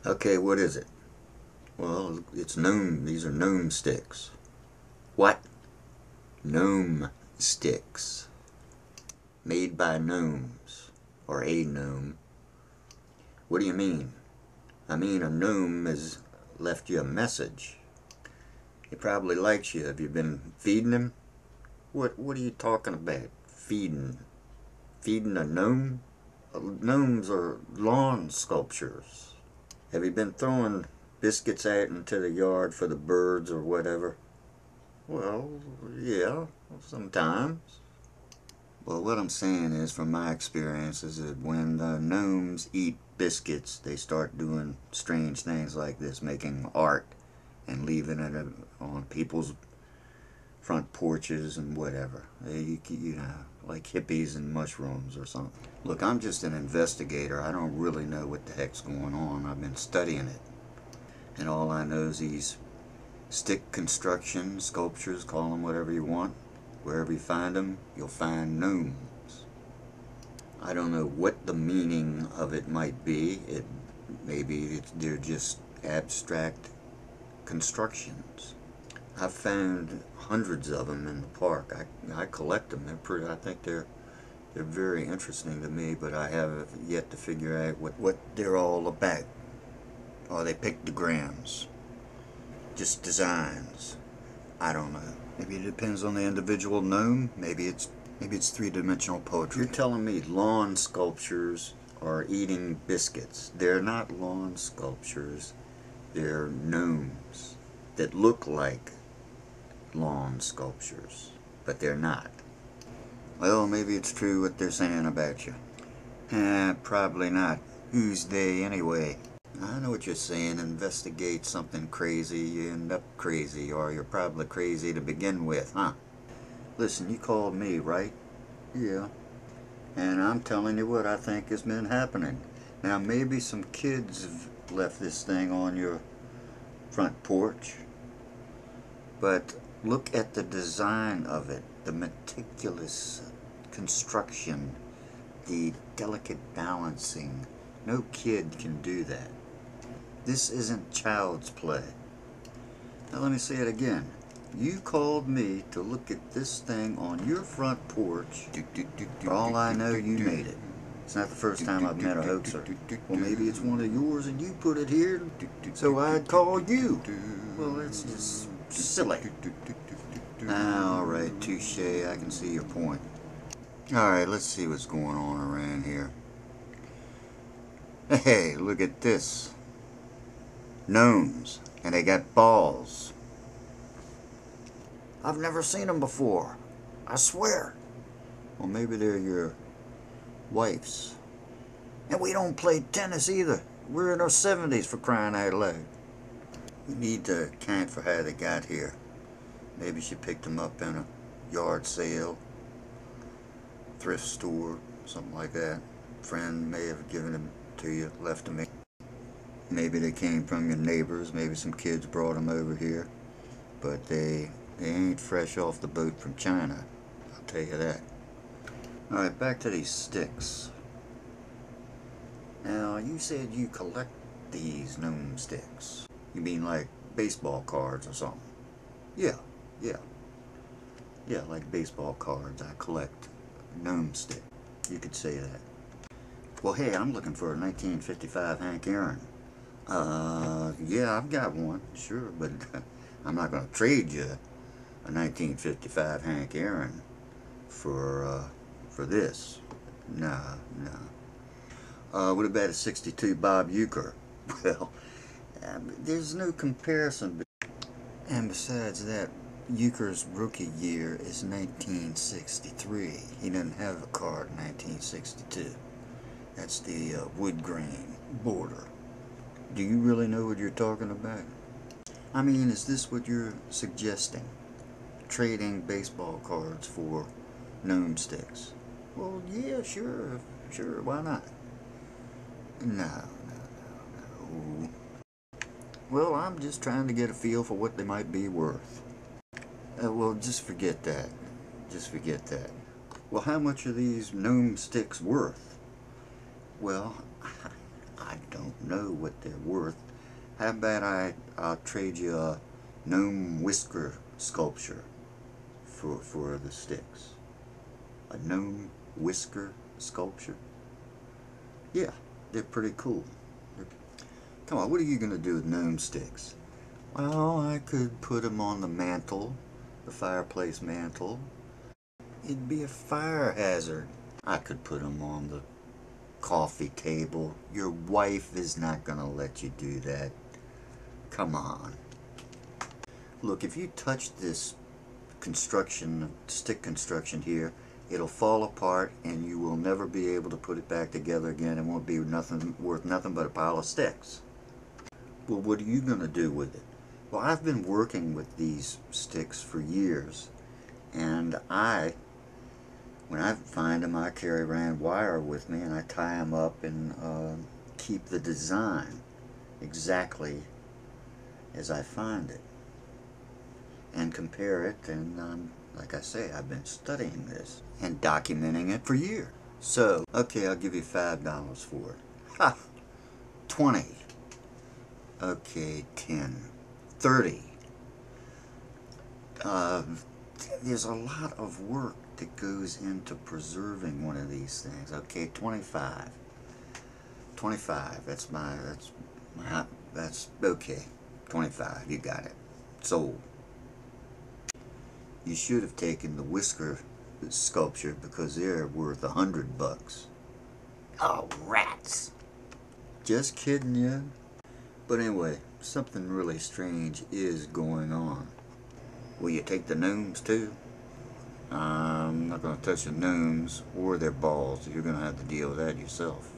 Okay, what is it? Well, it's gnome. These are gnome sticks. What? Gnome sticks. Made by gnomes. Or a gnome. What do you mean? I mean, a gnome has left you a message. He probably likes you. Have you been feeding him? What are you talking about? Feeding? Feeding a gnome? Gnomes are lawn sculptures. Have you been throwing biscuits out into the yard for the birds or whatever? Well, yeah, sometimes. Well, what I'm saying is, from my experience, is that when the gnomes eat biscuits, they start doing strange things like this, making art and leaving it on people's front porches and whatever. You know, like hippies and mushrooms or something. Look, I'm just an investigator. I don't really know what the heck's going on. I've been studying it. And all I know is these stick construction, sculptures, call them whatever you want. Wherever you find them, you'll find gnomes. I don't know what the meaning of it might be. Maybe they're just abstract constructions. I've found hundreds of them in the park. I collect them. I think they're very interesting to me, but I have yet to figure out what they're all about. Are they pictograms? Just designs? I don't know. Maybe it depends on the individual gnome. Maybe it's three-dimensional poetry. You're telling me lawn sculptures are eating biscuits. They're not lawn sculptures. They're gnomes that look like lawn sculptures, but they're not. Well, maybe it's true what they're saying about you. Probably not. Who's they anyway? I know what you're saying. Investigate something crazy, you end up crazy, or you're probably crazy to begin with, huh? Listen, you called me, right? Yeah. And I'm telling you what I think has been happening. Now, maybe some kids have left this thing on your front porch, but look at the design of it, the meticulous construction, the delicate balancing. No kid can do that. This isn't child's play. Now let me say it again. You called me to look at this thing on your front porch. For all I know, you made it. It's not the first time I've met a hoaxer. Well, maybe it's one of yours and you put it here, so I'd call you. Well, that's just silly. Alright, touche, I can see your point. Alright, let's see what's going on around here. Hey, look at this. Gnomes, and they got balls. I've never seen them before. I swear. Well, maybe they're your wife's. And we don't play tennis either. We're in our 70s, for crying out loud. We need to account for how they got here. Maybe she picked them up in a yard sale, thrift store, something like that. Friend may have given them to you, left them. Maybe they came from your neighbors. Maybe some kids brought them over here. But they ain't fresh off the boat from China, I'll tell you that. Alright, back to these sticks. Now, you said you collect these gnome sticks. You mean like baseball cards or something? Yeah, like baseball cards. I collect gnome sticks. You could say that. Well, hey, I'm looking for a 1955 Hank Aaron. Yeah, I've got one, sure, but I'm not going to trade you a 1955 Hank Aaron for this. No. What about a 62 Bob Euchre? Well, there's no comparison. And besides that, Euchre's rookie year is 1963. He didn't have a card in 1962. That's the wood grain border. Do you really know what you're talking about? I mean, is this what you're suggesting? Trading baseball cards for gnome sticks? Well, yeah, sure, why not? No. Well, I'm just trying to get a feel for what they might be worth. Well, just forget that. Well, how much are these gnome sticks worth? Well, don't know what they're worth. How about I'll trade you a gnome whisker sculpture for the sticks. A gnome whisker sculpture? Yeah, they're pretty cool. Come on, what are you going to do with gnome sticks? Well, I could put them on the mantle, the fireplace mantle. It'd be a fire hazard. I could put them on the coffee table. Your wife is not going to let you do that. Come on. Look, if you touch this construction, stick construction here, it'll fall apart and you will never be able to put it back together again. It won't be nothing worth nothing but a pile of sticks. Well, what are you going to do with it? Well, I've been working with these sticks for years, and when I find them, I carry around wire with me and I tie them up and keep the design exactly as I find it and compare it. And like I say, I've been studying this and documenting it for years. So, okay, I'll give you $5 for it. Ha! 20. Okay, 10. 30. There's a lot of work that goes into preserving one of these things. Okay, 25. 25. That's okay. 25. You got it. Sold. You should have taken the whisker sculpture because they're worth $100. Oh, rats! Just kidding you. But anyway, something really strange is going on. Will you take the gnomes too? I'm not going to touch the gnomes or their balls. You're going to have to deal with that yourself.